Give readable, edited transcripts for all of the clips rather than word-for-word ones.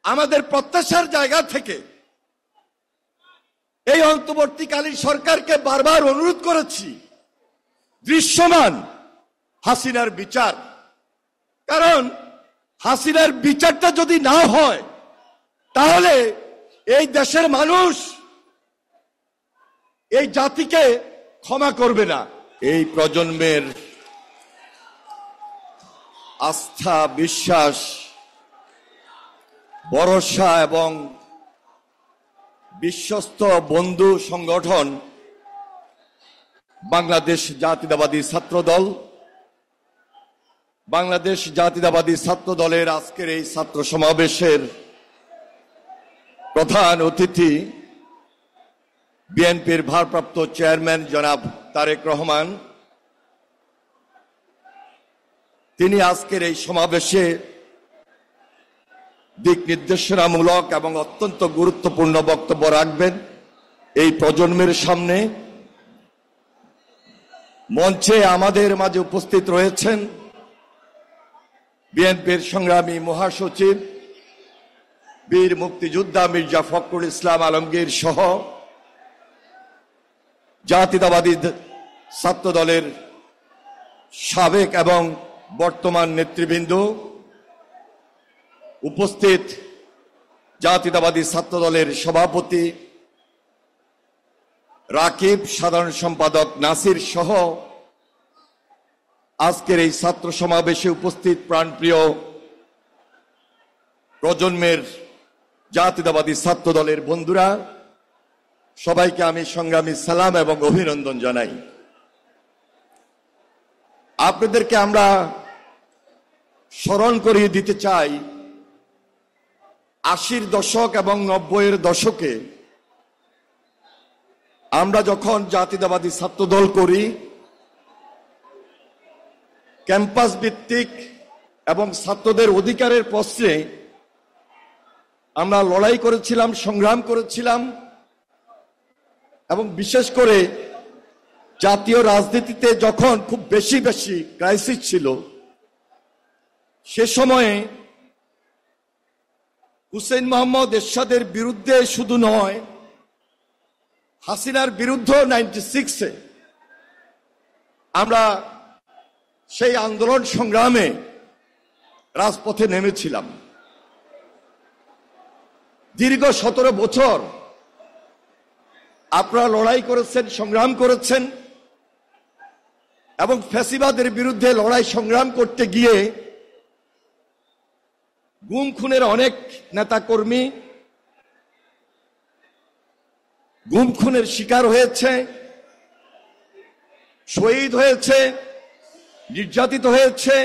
আমাদের প্রত্যাশার জায়গা থেকে এই অন্তর্বর্তীকালীন সরকারকে বারবার অনুরোধ করেছি দৃশ্যমান হাসিনার বিচার। কারণ হাসিনার বিচারটা যদি না হয় তাহলে এই দেশের মানুষ এই জাতিকে ক্ষমা করবে না। এই প্রজন্মের আস্থা, বিশ্বাস, ভরসা এবং বিশ্বস্ত বন্ধু সংগঠন বাংলাদেশ জাতীয়তাবাদী ছাত্রদল। বাংলাদেশ জাতীয়তাবাদী ছাত্রদলের আজকের এই ছাত্র সমাবেশের প্রধান অতিথি বিএনপির ভারপ্রাপ্ত চেয়ারম্যান জনাব তারেক রহমান। তিনি আজকের এই সমাবেশে দিক নির্দেশনামূলক এবং অত্যন্ত গুরুত্বপূর্ণ বক্তব্য রাখবেন। এই প্রজন্মের সামনে মঞ্চে আমাদের মাঝে উপস্থিত রয়েছেন বিএনপির সংগ্রামী মহাসচিব বীর মুক্তিযোদ্ধা মির্জা ফখরুল ইসলাম আলমগীর সহ জাতীয়তাবাদী ছাত্রদলের সাবেক এবং বর্তমান নেতৃবৃন্দ, উপস্থিত জাতীয়তাবাদী ছাত্রদলের সভাপতি রাকিব, সাধারণ সম্পাদক নাসির সহ আজকের এই ছাত্র সমাবেশে উপস্থিত প্রাণপ্রিয় প্রজন্মের জাতীয়তাবাদী ছাত্রদলের বন্ধুরা, সবাইকে আমি সংগ্রামী সালাম এবং অভিনন্দন জানাই। আপনাদেরকে আমরা স্মরণ করিয়ে দিতে চাই 80-র দশক এবং 90-এর দশকে আমরা যখন জাতীয়তাবাদী ছাত্রদল করি, ক্যাম্পাস ভিত্তিক এবং ছাত্রদের অধিকারের প্রশ্নে আমরা লড়াই করেছিলাম, সংগ্রাম করেছিলাম এবং বিশেষ করে জাতীয় রাজনীতিতে যখন খুব বেশি ক্রাইসিস ছিল, সে সময়ে হুসেইন মোহাম্মদ এরশাদের বিরুদ্ধে শুধু নয়, হাসিনার বিরুদ্ধে 96-এ আমরা সেই আন্দোলন সংগ্রামে রাজপথে নেমেছিলাম। দীর্ঘ 17 বছর আপনারা লড়াই করেছেন, সংগ্রাম করেছেন এবং ফ্যাসিবাদের বিরুদ্ধে লড়াই সংগ্রাম করতে গিয়ে গুম খুনের অনেক নেতাকর্মী গুম খুনের শিকার হয়েছে, শহীদ হয়েছে, নির্যাতিত হয়েছে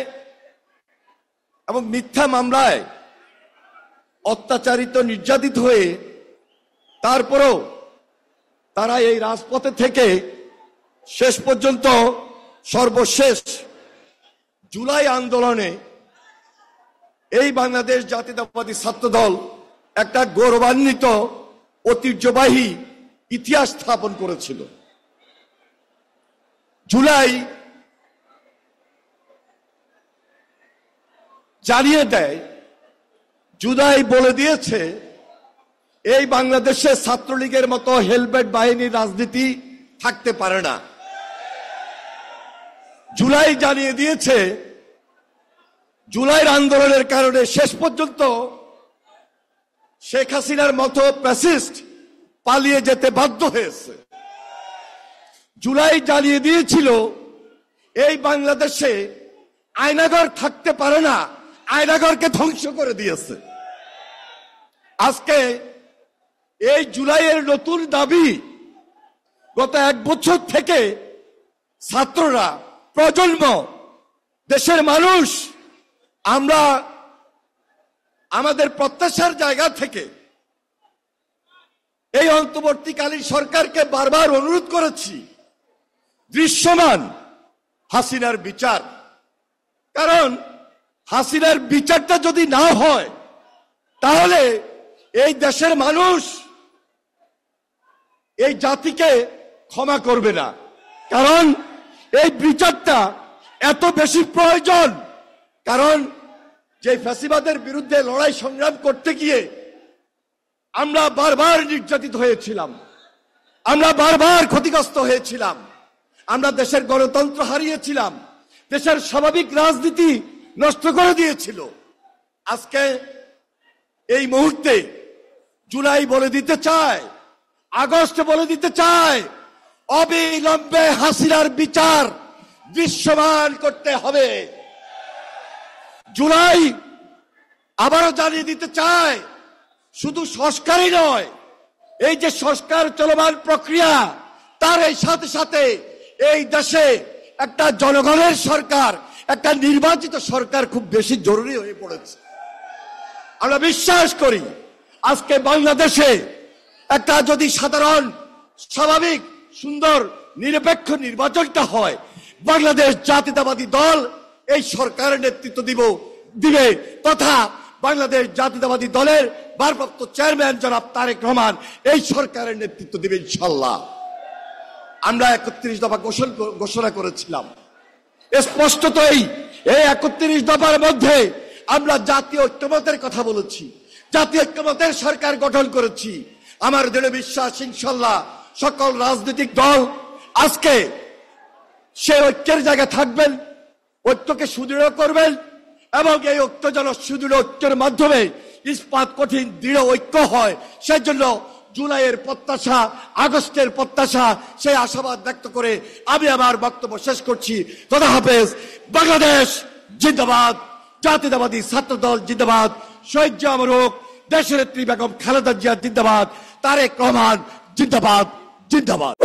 এবং মিথ্যা মামলায় অত্যাচারিত, নির্যাতিত হয়ে তারপরেও তারা এই রাজপথে থেকে শেষ পর্যন্ত সর্বশেষ জুলাই আন্দোলনে এই বাংলাদেশ জাতীয়তাবাদী ছাত্রদল একটা গৌরবান্বিত ঐতিহ্যবাহী ইতিহাস স্থাপন করেছিল। জুলাই জানিয়ে দেয়, জুলাই বলে দিয়েছে এই বাংলাদেশে ছাত্রলীগের মতো হেলমেট বাহিনীর রাজনীতি থাকতে পারে না। জুলাই জানিয়ে দিয়েছে জুলাইয়ের আন্দোলনের কারণে শেষ পর্যন্ত শেখ হাসিনার মতো ফ্যাসিস্ট পালিয়ে যেতে বাধ্য হয়েছে। জুলাই জানিয়ে দিয়েছিল এই বাংলাদেশে আয়নাঘর থাকতে পারে না, আয়নাঘরকে ধ্বংস করে দিয়েছে। আজকে এই জুলাইয়ের নতুন দাবি, গত 1 বছর থেকে ছাত্ররা, প্রজন্ম, দেশের মানুষ আমরা আমাদের প্রত্যাশার জায়গা থেকে এই অন্তর্বর্তীকালীন সরকারকে বারবার অনুরোধ করেছি দৃশ্যমান হাসিনার বিচার। কারণ হাসিনার বিচারটা যদি না হয় তাহলে এই দেশের মানুষ এই জাতিকে ক্ষমা করবে না। কারণ এই বিচারটা এত বেশি প্রয়োজন, কারণ যে ফ্যাসিবাদের বিরুদ্ধে লড়াই সংগ্রাম করতে গিয়ে আমরা বারবার নির্যাতিত হয়েছিলাম, আমরা বারবার ক্ষতিগ্রস্ত হয়েছিলাম, আমরা দেশের গণতন্ত্র হারিয়েছিলাম, দেশের স্বাভাবিক রাজনীতি নষ্ট করে দিয়েছিল। আজকে এই মুহূর্তে জুলাই বলে দিতে চায়, আগস্ট বলে দিতে চায়, অবিলম্বে হাসিনার বিচার দৃশ্যমান করতে হবে। জুলাই আবারও জানিয়ে দিতে চায়, শুধু সংস্কারই নয়, এই যে সংস্কার চলমান প্রক্রিয়া, তার এই সাথে সাথে এই দেশে একটা জনগণের সরকার, একটা নির্বাচিত সরকার খুব বেশি জরুরি হয়ে পড়েছে। আমরা বিশ্বাস করি আজকে বাংলাদেশে একটা যদি সাধারণ, স্বাভাবিক, সুন্দর, নিরপেক্ষ নির্বাচনটা হয়, বাংলাদেশ জাতীয়তাবাদী দল এই সরকারের নেতৃত্ব দিবে তথা বাংলাদেশ জাতীয়তাবাদী দলের ভারপ্রাপ্ত চেয়ারম্যান জনাব তারেক রহমান এই সরকারের নেতৃত্ব দিবে ইনশাআল্লাহ। আমরা 31 দফা ঘোষণা করেছিলাম। স্পষ্টতই এই 31 দফার মধ্যে আমরা জাতীয় ঐক্যমতের কথা বলেছি, জাতীয় ঐক্যমতের সরকার গঠন করেছি। আমার দৃঢ় বিশ্বাস ইনশাআল্লাহ সকল রাজনৈতিক দল আজকে সে ঐক্যের জায়গায় থাকবেন, ঐক্যকে সুদৃঢ় করবেন এবং এই ঐক্য যেন সুদৃঢ় ঐক্যের মাধ্যমে ইস্পাত কঠিন দৃঢ় ঐক্য হয়, সেজন্য জুলাইয়ের প্রত্যাশা, আগস্টের প্রত্যাশা, সেই আশাবাদ ব্যক্ত করে আমি আমার বক্তব্য শেষ করছি। খোদা হাফেজ। বাংলাদেশ জিন্দাবাদ, জাতীয়তাবাদী ছাত্র দল জিন্দাবাদ, শহীদ জিয়া অমর হোক, দেশনেত্রী বেগম খালেদা জিয়া জিন্দাবাদ, তারেক রহমান জিন্দাবাদ, জিন্দাবাদ।